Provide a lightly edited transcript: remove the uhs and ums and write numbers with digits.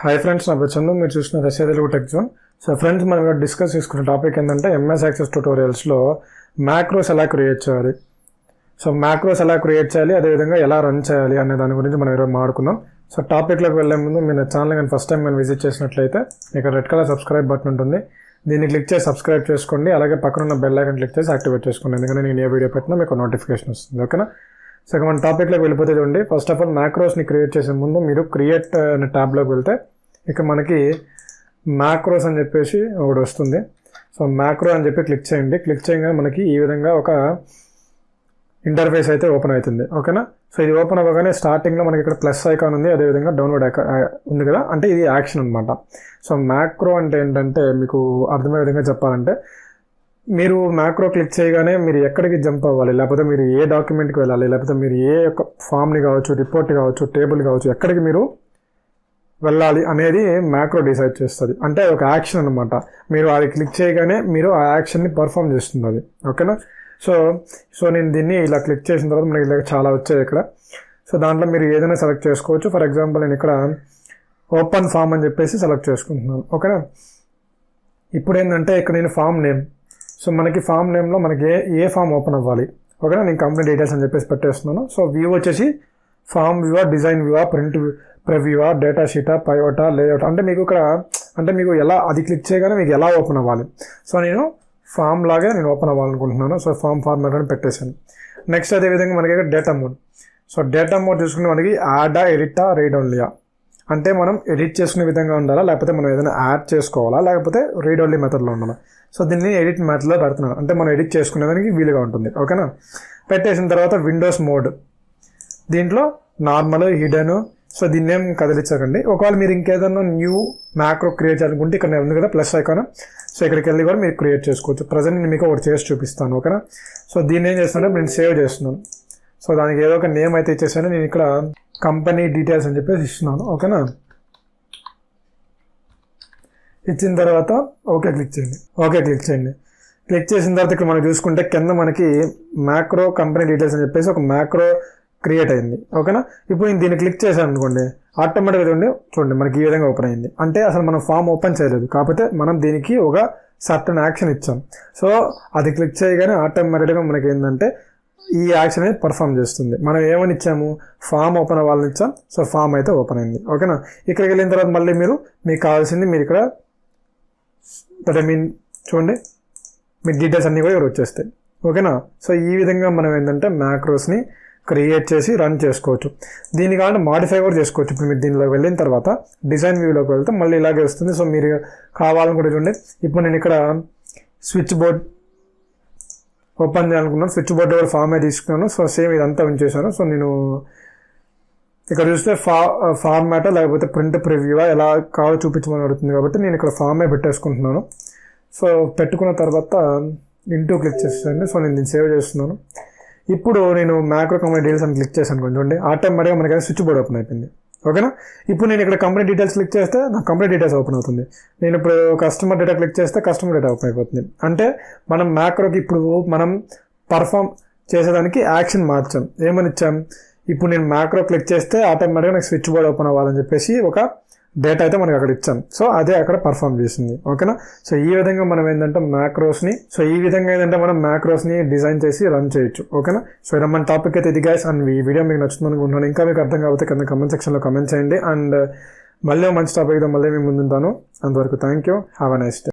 Hi friends, నా పేరు చందు. మీరు చూసిన Telugu tech zone. So friends, మనం డిస్కస్ చేసుకున్న టాపిక్ ఏంటంటే ఎంఎస్ యాక్సెస్ ట్యూటోరియల్స్లో మ్యాక్రోస్ ఎలా క్రియేట్ చేయాలి. సో మ్యాక్రోస్ ఎలా క్రియేట్ చేయాలి, అదేవిధంగా ఎలా రన్ చేయాలి అనే దాని గురించి మనం ఈరోజు మాట్లాడుకుందాం. సో టాపిక్లోకి వెళ్ళే ముందు మీరు ఛానల్ కానీ ఫస్ట్ టైం నేను విజిట్ చేసినట్లయితే ఇక్కడ రెడ్ కలర్ సబ్స్క్రైబ్ బటన్ ఉంటుంది. దీన్ని క్లిక్ చేసి సబ్స్క్రైబ్ చేసుకోండి. అలాగే పక్కన ఉన్న బెల్ ఐకాన్ క్లిక్ చేసి యాక్టివేట్ చేసుకోండి, ఎందుకంటే నేను ఏ వీడియో పెట్టినా మీకు నోటిఫికేషన్ వస్తుంది. ఓకేనా? సో మన టాపిక్లోకి వెళ్ళిపోతే చూడండి. ఫస్ట్ ఆఫ్ ఆల్ మ్యాక్రోస్ని క్రియేట్ చేసే ముందు మీరు క్రియేట్ అనే ట్యాబ్లోకి వెళ్తే ఇక మనకి మ్యాక్రోస్ అని చెప్పేసి ఒకటి వస్తుంది. సో మ్యాక్రో అని చెప్పి క్లిక్ చేయండి. క్లిక్ చేయగానే మనకి ఈ విధంగా ఒక ఇంటర్ఫేస్ అయితే ఓపెన్ అవుతుంది. ఓకేనా? సో ఇది ఓపెన్ అవ్వగానే స్టార్టింగ్లో మనకి ఇక్కడ ప్లస్ ఐకాన్ ఉంది, అదేవిధంగా డౌన్లోడ్ ఉంది కదా, అంటే ఇది యాక్షన్ అనమాట. సో మ్యాక్రో అంటే ఏంటంటే మీకు అర్థమయ్యే విధంగా చెప్పాలంటే మీరు మ్యాక్రో క్లిక్ చేయగానే మీరు ఎక్కడికి జంప్ అవ్వాలి, లేకపోతే మీరు ఏ డాక్యుమెంట్కి వెళ్ళాలి, లేకపోతే మీరు ఏ ఒక ఫామ్ని కావచ్చు, రిపోర్ట్ కావచ్చు, టేబుల్ కావచ్చు, ఎక్కడికి మీరు వెళ్ళాలి అనేది మ్యాక్రో డిసైడ్ చేస్తుంది. అంటే ఒక యాక్షన్ అనమాట. మీరు అది క్లిక్ చేయగానే మీరు ఆ యాక్షన్ని పర్ఫామ్ చేస్తుంది అది. ఓకేనా? సో నేను దీన్ని ఇలా క్లిక్ చేసిన తర్వాత మనకి ఇలా చాలా వచ్చాయి ఇక్కడ. సో దాంట్లో మీరు ఏదైనా సెలెక్ట్ చేసుకోవచ్చు. ఫర్ ఎగ్జాంపుల్ నేను ఇక్కడ ఓపెన్ ఫామ్ అని చెప్పేసి సెలెక్ట్ చేసుకుంటున్నాను. ఓకేనా? ఇప్పుడు ఏంటంటే ఇక్కడ నేను ఫామ్ నేమ్, సో మనకి ఫామ్ నేమ్లో మనకి ఏ ఫామ్ ఓపెన్ అవ్వాలి. ఓకేనా? నేను కంపెనీ డీటెయిల్స్ అని చెప్పేసి పెట్టేస్తున్నాను. సో వ్యూ వచ్చేసి ఫామ్ వ్యూవా, డిజైన్ వ్యూవా, ప్రింట్ ప్రివ్యూవా, డేటా షీటా, పైవటా, లేఅవుట్, అంటే మీకు ఇక్కడ అంటే మీకు ఎలా అది క్లిక్ చేయగానే మీకు ఎలా ఓపెన్ అవ్వాలి. సో నేను ఫామ్ లాగే నేను ఓపెన్ అవ్వాలనుకుంటున్నాను. సో ఫామ్ ఫార్మాట్ అని పెట్టేశాను. నెక్స్ట్ అదేవిధంగా మనకి data mode. So data mode చూసుకుంటే మనకి యాడా, ఎడిటా, రీడ్ ఓన్లీయా, అంటే మనం ఎడిట్ చేసుకునే విధంగా ఉండాలా, లేకపోతే మనం ఏదైనా యాడ్ చేసుకోవాలా, లేకపోతే రీడ్ ఓన్లీ మెథడ్లో ఉండాలా. సో దీన్ని ఎడిట్ మెథడ్లో పెడుతున్నాను, అంటే మనం ఎడిట్ చేసుకునేదానికి వీలుగా ఉంటుంది. ఓకేనా? పెట్టేసిన తర్వాత విండోస్ మోడ్, దీంట్లో నార్మల్, హిడెన్. సో దీన్ని ఏం కదిలించకండి. ఒకవేళ మీరు ఇంకేదన్నా న్యూ మ్యాక్రో క్రియేట్ చేయాలనుకుంటే ఇక్కడ ఉంది కదా ప్లస్ ఐకాన్, సో ఇక్కడికి వెళ్ళి కూడా మీరు క్రియేట్ చేసుకోవచ్చు. ప్రజెంట్ నేను మీకు ఒకటి చేసి చూపిస్తాను. ఓకేనా? సో దీన్ని ఏం చేస్తానంటే నేను సేవ్ చేస్తున్నాను. సో దానికి ఏదో ఒక నేమ్ అయితే ఇచ్చేసాను. నేను ఇక్కడ కంపెనీ డీటెయిల్స్ అని చెప్పేసి ఇస్తున్నాను. ఓకేనా? ఇచ్చిన తర్వాత ఓకే క్లిక్ చేయండి. క్లిక్ చేసిన తర్వాత ఇక్కడ మనం చూసుకుంటే కింద మనకి మ్యాక్రో కంపెనీ డీటెయిల్స్ అని చెప్పేసి ఒక మ్యాక్రో క్రియేట్ అయింది. ఓకేనా? ఇప్పుడు నేను దీన్ని క్లిక్ చేశాను అనుకోండి, ఆటోమేటిక్గా చూడండి మనకి ఈ విధంగా ఓపెన్ అయింది. అంటే అసలు మనం ఫామ్ ఓపెన్ చేయలేదు, కాకపోతే మనం దీనికి ఒక సర్టన్ యాక్షన్ ఇచ్చాం. సో అది క్లిక్ చేయగానే ఆటోమేటిక్గా మనకి ఏంటంటే ఈ యాక్షన్ అనేది పర్ఫామ్ చేస్తుంది. మనం ఏమని ఇచ్చాము, ఫామ్ ఓపెన్ అవ్వాలని ఇచ్చాం. సో ఫామ్ అయితే ఓపెన్ అయింది. ఓకేనా? ఇక్కడికి వెళ్ళిన తర్వాత మళ్ళీ మీకు కావాల్సింది మీరు ఇక్కడ చూడండి, మీ డీటెయిల్స్ అన్నీ కూడా ఇక్కడ వచ్చేస్తాయి. ఓకేనా? సో ఈ విధంగా మనం ఏంటంటే మ్యాక్రోస్ని క్రియేట్ చేసి రన్ చేసుకోవచ్చు. దీన్ని కావాలంటే మాడిఫై కూడా చేసుకోవచ్చు. ఇప్పుడు మీరు దీనిలోకి వెళ్ళిన తర్వాత డిజైన్ వ్యూలోకి వెళ్తే మళ్ళీ ఇలాగే వస్తుంది. సో మీరు కావాలనుకుంటే చూడండి, ఇప్పుడు నేను ఇక్కడ స్విచ్ బోర్డ్ ఓపెన్ చేయాలనుకున్నాను. స్విచ్ బోర్డ్ కూడా ఫామే తీసుకున్నాను. సో సేమ్ ఇదంతా ఉంచేసాను. సో నేను ఇక్కడ చూస్తే ఫార్మాట్ లేకపోతే ప్రింట్ ప్రివ్యూవా ఎలా కావాలో చూపించమని అడుగుతుంది, కాబట్టి నేను ఇక్కడ ఫామే పెట్టేసుకుంటున్నాను. సో పెట్టుకున్న తర్వాత ఇంటూ క్లిక్ చేసేయండి. సో నేను దీన్ని సేవ్ చేస్తున్నాను. ఇప్పుడు నేను మ్యాక్రో కంపెనీ డీటెయిల్స్ అని క్లిక్ చేశాను కొంచెం, ఆటోమేటిక్గా మనకి స్విచ్ బోర్డ్ ఓపెన్ అయిపోయింది. ఓకేనా? ఇప్పుడు నేను ఇక్కడ కంపెనీ డీటెయిల్స్ క్లిక్ చేస్తే నాకు కంపెనీ డీటెయిల్స్ ఓపెన్ అవుతుంది. నేను ఇప్పుడు కస్టమర్ డేటా క్లిక్ చేస్తే కస్టమర్ డేటా ఓపెన్ అయిపోతుంది. అంటే మనం మ్యాక్రోకి ఇప్పుడు మనం పర్ఫామ్ చేసేదానికి యాక్షన్ మార్చాం. ఏమని ఇచ్చాం, ఇప్పుడు నేను మ్యాక్రో క్లిక్ చేస్తే ఆటోమేటిక్గా నాకు స్విచ్ బోర్డ్ ఓపెన్ అవ్వాలని చెప్పేసి ఒక డేటా అయితే మనకి అక్కడ ఇచ్చాం. సో అదే అక్కడ పర్ఫామ్ చేసింది. ఓకేనా? సో ఈ విధంగా మనం ఏంటంటే మనం మ్యాక్రోస్ని డిజైన్ చేసి రన్ చేయొచ్చు. ఓకేనా? సో ఇలా మన టాపిక్ అయితే ఇది గైస్. అండ్ ఈ వీడియో మీకు నచ్చుతుంది అనుకుంటున్నాను. ఇంకా మీకు అర్థం కాకపోతే కింద కమెంట్ సెక్షన్లో కమెంట్ చేయండి. అండ్ మళ్ళీ మంచి టాపిక్తో మళ్ళీ మేము ముందుంటాను. అంతవరకు thank you. Have a nice day.